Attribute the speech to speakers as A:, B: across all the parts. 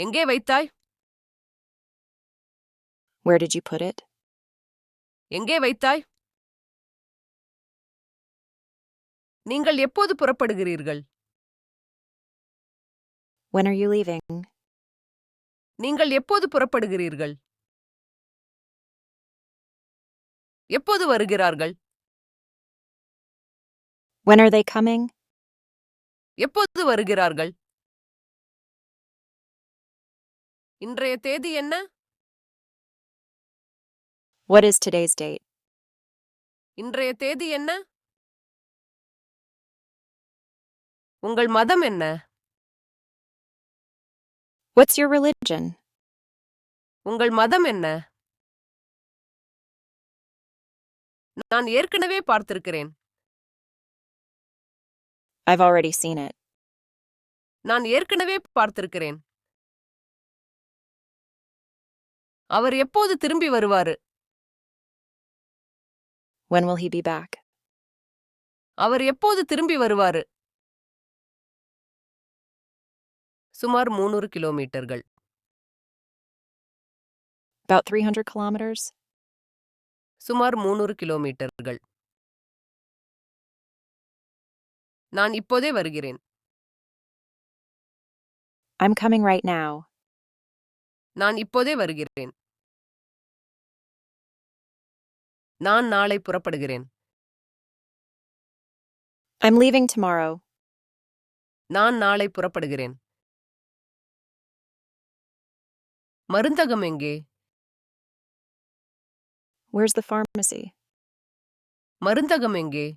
A: எங்கே வைத்தாய்?
B: Where did you put it?
A: எங்கே வைத்தாய்? நீங்கள் எப்போது புறப்படுகிறீர்கள்?
B: When are you leaving?
A: நீங்கள் எப்போது புறப்படுகிறீர்கள்? எப்போது வருகிறார்கள்?
B: When are they coming?
A: எப்போது வருகிறார்கள்? இன்றைய தேதி என்ன?
B: What is today's date?
A: இன்றைய தேதி என்ன? உங்கள் மதம் என்ன?
B: What's your religion?
A: உங்கள் மதம் என்ன? நான் ஏற்கனவே பார்த்திருக்கிறேன்.
B: I've already seen it.
A: நான் ஏற்கனவே பார்த்திருக்கிறேன். அவர் எப்போது திரும்பி வருவாரு?
B: When will he be back?
A: அவர் எப்போது திரும்பி வருவாரு? சுமார் 300 கிலோமீட்டர்கள்.
B: About 300 kilometers?
A: சுமார் 300 கிலோமீட்டர்கள். நான் இப்போதே வருகிறேன்.
B: I'm coming right now.
A: நான் இப்போதே வருகிறேன். நான் நாளை புறப்படுகிறேன்.
B: I'm leaving tomorrow.
A: நான் நாளை புறப்படுகிறேன். மருந்தகம் எங்கே?
B: Where's the pharmacy?
A: மருந்தகம் எங்கே?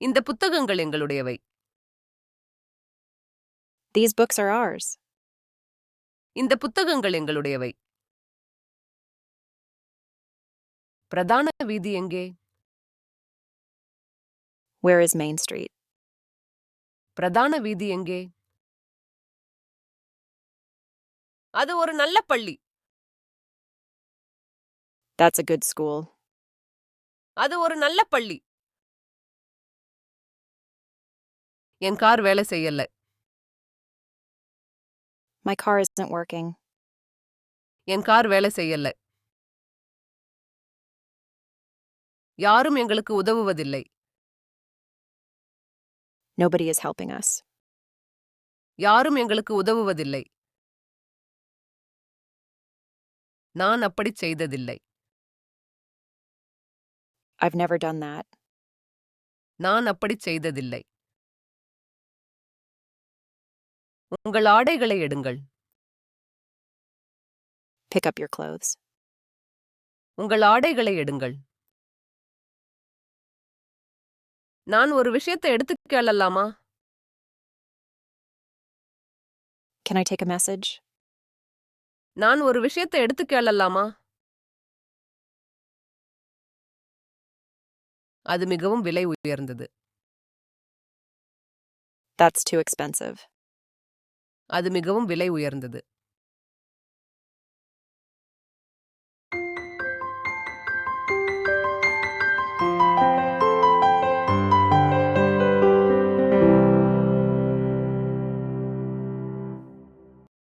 A: இந்த புத்தகங்கள் எங்களுடையவை.
B: These books are ours.
A: இந்த புத்தகங்கள் எங்களுடையவை. பிரதான வீதி எங்கே?
B: Where is Main Street?
A: பிரதான வீதி எங்கே? அது ஒரு நல்ல பள்ளி.
B: That's a good school.
A: அது ஒரு நல்ல பள்ளி. என் கார் வேலை செய்யல.
B: My car isn't working.
A: N car வேலை செய்யல. யாரும் எங்களுக்கு உதவுவதில்லை.
B: Nobody is helping us.
A: யாரும் எங்களுக்கு உதவுவதில்லை. நான் அப்படிச் செய்ததில்லை.
B: I've never done that.
A: நான் அப்படிச் செய்ததில்லை. உங்கள் ஆடைகளை எடுங்கள்.
B: Pick up your clothes.
A: உங்கள் ஆடைகளை எடுங்கள். நான் ஒரு விஷயத்தை எடுத்துக்கலாமா?
B: Can I take a message?
A: நான் ஒரு விஷயத்தை எடுத்துக்கலாமா? அது மிகவும் விலை உயர்ந்தது.
B: That's too expensive.
A: அது மிகவும் விலை உயர்ந்தது.